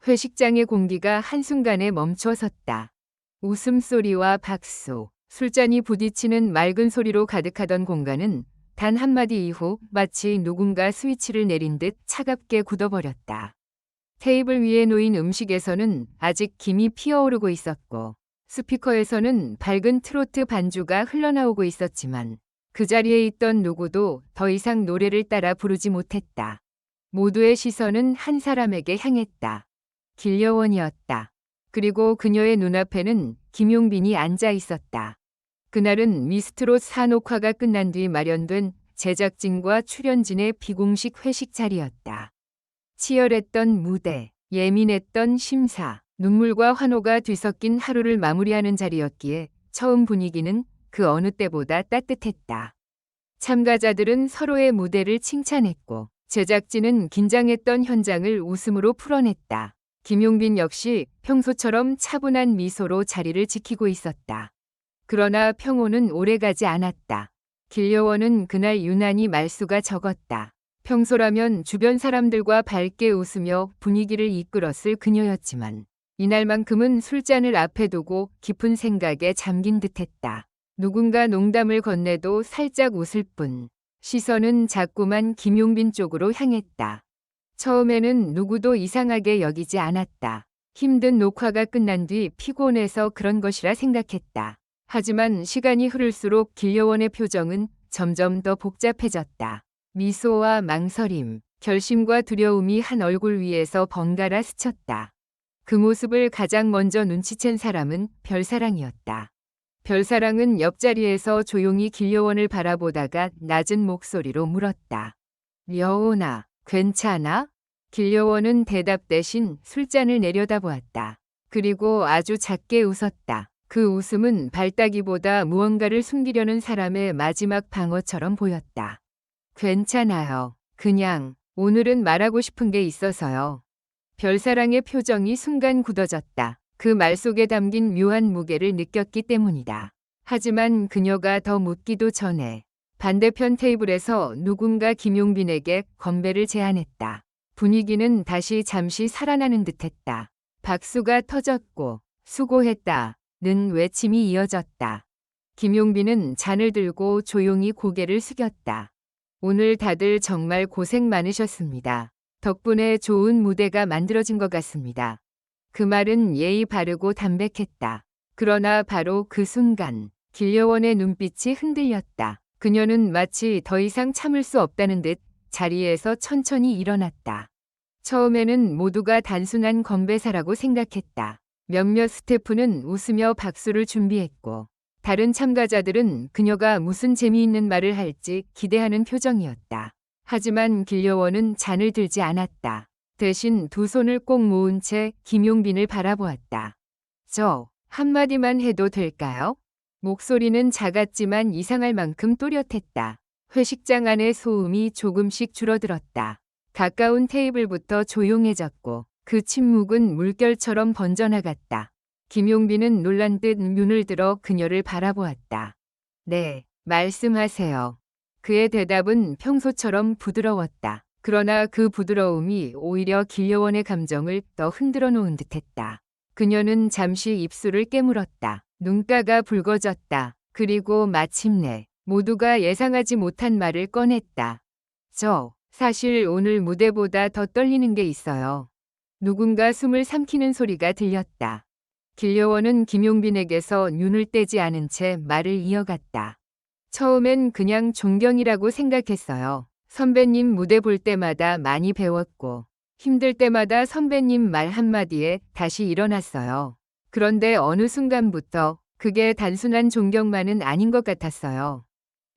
회식장의 공기가 한순간에 멈춰섰다. 웃음소리와 박수, 술잔이 부딪히는 맑은 소리로 가득하던 공간은 단 한마디 이후 마치 누군가 스위치를 내린 듯 차갑게 굳어버렸다. 테이블 위에 놓인 음식에서는 아직 김이 피어오르고 있었고 스피커에서는 밝은 트로트 반주가 흘러나오고 있었지만 그 자리에 있던 누구도 더 이상 노래를 따라 부르지 못했다. 모두의 시선은 한 사람에게 향했다. 길려원이었다. 그리고 그녀의 눈앞에는 김용빈이 앉아 있었다. 그날은 미스트롯 산옥화가 끝난 뒤 마련된 제작진과 출연진의 비공식 회식 자리였다. 치열했던 무대, 예민했던 심사, 눈물과 환호가 뒤섞인 하루를 마무리하는 자리였기에 처음 분위기는 그 어느 때보다 따뜻했다. 참가자들은 서로의 무대를 칭찬했고 제작진은 긴장했던 현장을 웃음으로 풀어냈다. 김용빈 역시 평소처럼 차분한 미소로 자리를 지키고 있었다. 그러나 평온은 오래가지 않았다. 길려원은 그날 유난히 말수가 적었다. 평소라면 주변 사람들과 밝게 웃으며 분위기를 이끌었을 그녀였지만 이날만큼은 술잔을 앞에 두고 깊은 생각에 잠긴 듯했다. 누군가 농담을 건네도 살짝 웃을 뿐 시선은 자꾸만 김용빈 쪽으로 향했다. 처음에는 누구도 이상하게 여기지 않았다. 힘든 녹화가 끝난 뒤 피곤해서 그런 것이라 생각했다. 하지만 시간이 흐를수록 길려원의 표정은 점점 더 복잡해졌다. 미소와 망설임, 결심과 두려움이 한 얼굴 위에서 번갈아 스쳤다. 그 모습을 가장 먼저 눈치챈 사람은 별사랑이었다. 별사랑은 옆자리에서 조용히 길려원을 바라보다가 낮은 목소리로 물었다. 여운아, 괜찮아? 길려원은 대답 대신 술잔을 내려다보았다. 그리고 아주 작게 웃었다. 그 웃음은 발따기보다 무언가를 숨기려는 사람의 마지막 방어처럼 보였다. 괜찮아요. 그냥 오늘은 말하고 싶은 게 있어서요. 별사랑의 표정이 순간 굳어졌다. 그 말 속에 담긴 묘한 무게를 느꼈기 때문이다. 하지만 그녀가 더 묻기도 전에 반대편 테이블에서 누군가 김용빈에게 건배를 제안했다. 분위기는 다시 잠시 살아나는 듯했다. 박수가 터졌고 수고했다는 외침이 이어졌다. 김용빈은 잔을 들고 조용히 고개를 숙였다. 오늘 다들 정말 고생 많으셨습니다. 덕분에 좋은 무대가 만들어진 것 같습니다. 그 말은 예의 바르고 담백했다. 그러나 바로 그 순간 길려원의 눈빛이 흔들렸다. 그녀는 마치 더 이상 참을 수 없다는 듯 자리에서 천천히 일어났다. 처음에는 모두가 단순한 건배사라고 생각했다. 몇몇 스태프는 웃으며 박수를 준비했고 다른 참가자들은 그녀가 무슨 재미있는 말을 할지 기대하는 표정이었다. 하지만 길려원은 잔을 들지 않았다. 대신 두 손을 꼭 모은 채 김용빈을 바라보았다. 저 한마디만 해도 될까요? 목소리는 작았지만 이상할 만큼 또렷했다. 회식장 안의 소음이 조금씩 줄어들었다. 가까운 테이블부터 조용해졌고 그 침묵은 물결처럼 번져나갔다. 김용빈은 놀란 듯 눈을 들어 그녀를 바라보았다. 네, 말씀하세요. 그의 대답은 평소처럼 부드러웠다. 그러나 그 부드러움이 오히려 길려원의 감정을 더 흔들어 놓은 듯했다. 그녀는 잠시 입술을 깨물었다. 눈가가 붉어졌다. 그리고 마침내 모두가 예상하지 못한 말을 꺼냈다. 저 사실 오늘 무대보다 더 떨리는 게 있어요. 누군가 숨을 삼키는 소리가 들렸다. 길려원은 김용빈에게서 눈을 떼지 않은 채 말을 이어갔다. 처음엔 그냥 존경이라고 생각했어요. 선배님 무대 볼 때마다 많이 배웠고 힘들 때마다 선배님 말 한마디에 다시 일어났어요. 그런데 어느 순간부터 그게 단순한 존경만은 아닌 것 같았어요.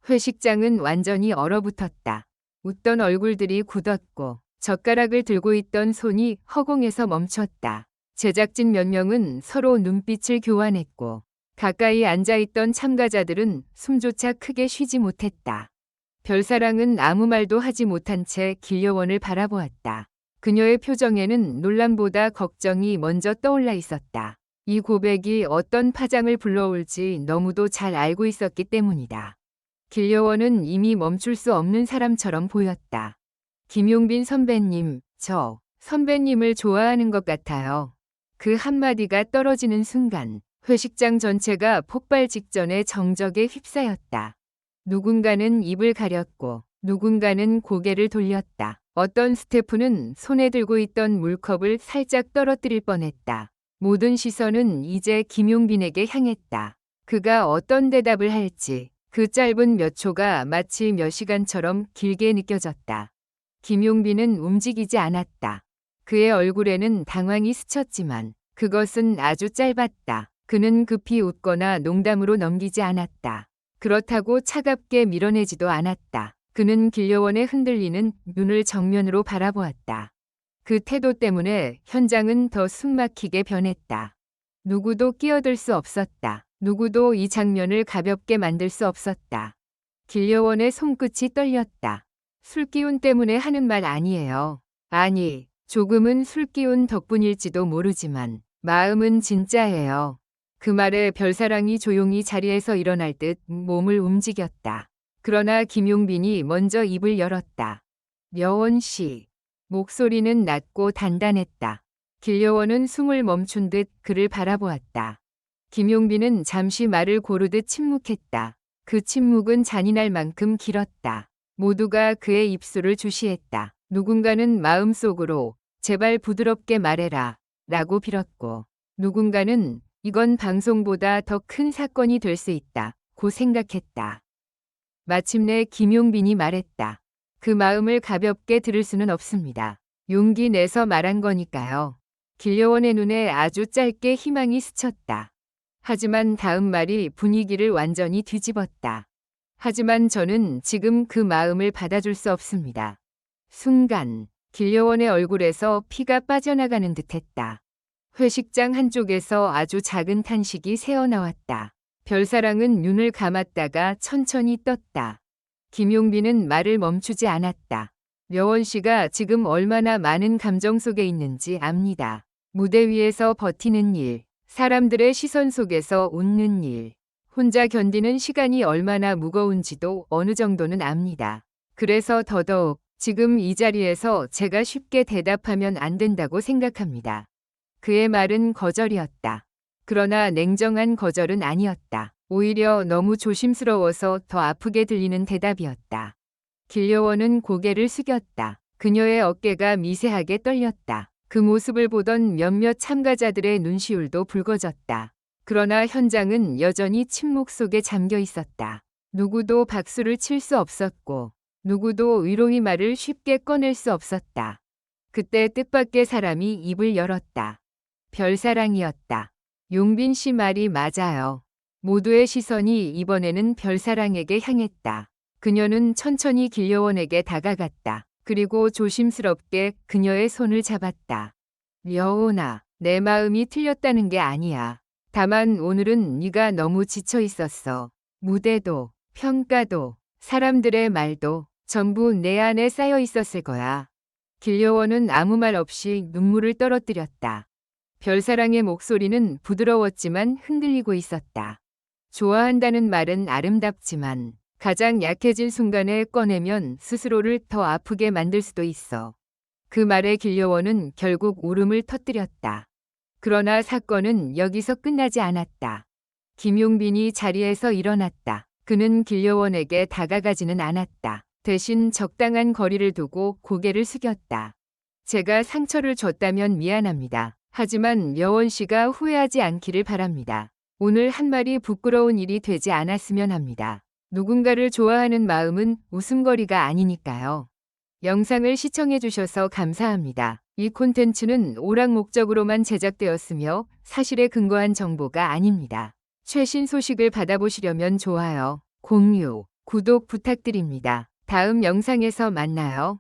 회식장은 완전히 얼어붙었다. 웃던 얼굴들이 굳었고 젓가락을 들고 있던 손이 허공에서 멈췄다. 제작진 몇 명은 서로 눈빛을 교환했고 가까이 앉아있던 참가자들은 숨조차 크게 쉬지 못했다. 별사랑은 아무 말도 하지 못한 채 길려원을 바라보았다. 그녀의 표정에는 놀람보다 걱정이 먼저 떠올라 있었다. 이 고백이 어떤 파장을 불러올지 너무도 잘 알고 있었기 때문이다. 길려원은 이미 멈출 수 없는 사람처럼 보였다. 김용빈 선배님, 저 선배님을 좋아하는 것 같아요. 그 한마디가 떨어지는 순간 회식장 전체가 폭발 직전의 정적에 휩싸였다. 누군가는 입을 가렸고 누군가는 고개를 돌렸다. 어떤 스태프는 손에 들고 있던 물컵을 살짝 떨어뜨릴 뻔했다. 모든 시선은 이제 김용빈에게 향했다. 그가 어떤 대답을 할지 그 짧은 몇 초가 마치 몇 시간처럼 길게 느껴졌다. 김용빈은 움직이지 않았다. 그의 얼굴에는 당황이 스쳤지만 그것은 아주 짧았다. 그는 급히 웃거나 농담으로 넘기지 않았다. 그렇다고 차갑게 밀어내지도 않았다. 그는 길려원의 흔들리는 눈을 정면으로 바라보았다. 그 태도 때문에 현장은 더 숨막히게 변했다. 누구도 끼어들 수 없었다. 누구도 이 장면을 가볍게 만들 수 없었다. 길려원의 손끝이 떨렸다. 술기운 때문에 하는 말 아니에요. 아니, 조금은 술기운 덕분일지도 모르지만 마음은 진짜예요. 그 말에 별사랑이 조용히 자리에서 일어날 듯 몸을 움직였다. 그러나 김용빈이 먼저 입을 열었다. 여원 씨. 목소리는 낮고 단단했다. 길려원은 숨을 멈춘 듯 그를 바라보았다. 김용빈은 잠시 말을 고르듯 침묵했다. 그 침묵은 잔인할 만큼 길었다. 모두가 그의 입술을 주시했다. 누군가는 마음속으로 제발 부드럽게 말해라 라고 빌었고 누군가는 이건 방송보다 더 큰 사건이 될 수 있다 고 생각했다. 마침내 김용빈이 말했다. 그 마음을 가볍게 들을 수는 없습니다. 용기 내서 말한 거니까요. 길려원의 눈에 아주 짧게 희망이 스쳤다. 하지만 다음 말이 분위기를 완전히 뒤집었다. 하지만 저는 지금 그 마음을 받아줄 수 없습니다. 순간 길려원의 얼굴에서 피가 빠져나가는 듯했다. 회식장 한쪽에서 아주 작은 탄식이 새어나왔다. 별사랑은 눈을 감았다가 천천히 떴다. 김용빈은 말을 멈추지 않았다. 여원 씨가 지금 얼마나 많은 감정 속에 있는지 압니다. 무대 위에서 버티는 일, 사람들의 시선 속에서 웃는 일, 혼자 견디는 시간이 얼마나 무거운지도 어느 정도는 압니다. 그래서 더더욱 지금 이 자리에서 제가 쉽게 대답하면 안 된다고 생각합니다. 그의 말은 거절이었다. 그러나 냉정한 거절은 아니었다. 오히려 너무 조심스러워서 더 아프게 들리는 대답이었다. 길려원은 고개를 숙였다. 그녀의 어깨가 미세하게 떨렸다. 그 모습을 보던 몇몇 참가자들의 눈시울도 붉어졌다. 그러나 현장은 여전히 침묵 속에 잠겨 있었다. 누구도 박수를 칠 수 없었고 누구도 위로의 말을 쉽게 꺼낼 수 없었다. 그때 뜻밖의 사람이 입을 열었다. 별사랑이었다. 용빈 씨 말이 맞아요. 모두의 시선이 이번에는 별사랑에게 향했다. 그녀는 천천히 길려원에게 다가갔다. 그리고 조심스럽게 그녀의 손을 잡았다. 여원아, 내 마음이 틀렸다는 게 아니야. 다만 오늘은 네가 너무 지쳐 있었어. 무대도, 평가도, 사람들의 말도 전부 내 안에 쌓여 있었을 거야. 길려원은 아무 말 없이 눈물을 떨어뜨렸다. 별사랑의 목소리는 부드러웠지만 흔들리고 있었다. 좋아한다는 말은 아름답지만 가장 약해진 순간에 꺼내면 스스로를 더 아프게 만들 수도 있어. 그 말에 길려원은 결국 울음을 터뜨렸다. 그러나 사건은 여기서 끝나지 않았다. 김용빈이 자리에서 일어났다. 그는 길려원에게 다가가지는 않았다. 대신 적당한 거리를 두고 고개를 숙였다. 제가 상처를 줬다면 미안합니다. 하지만 여원 씨가 후회하지 않기를 바랍니다. 오늘 한 말이 부끄러운 일이 되지 않았으면 합니다. 누군가를 좋아하는 마음은 웃음거리가 아니니까요. 영상을 시청해주셔서 감사합니다. 이 콘텐츠는 오락 목적으로만 제작되었으며 사실에 근거한 정보가 아닙니다. 최신 소식을 받아보시려면 좋아요, 공유, 구독 부탁드립니다. 다음 영상에서 만나요.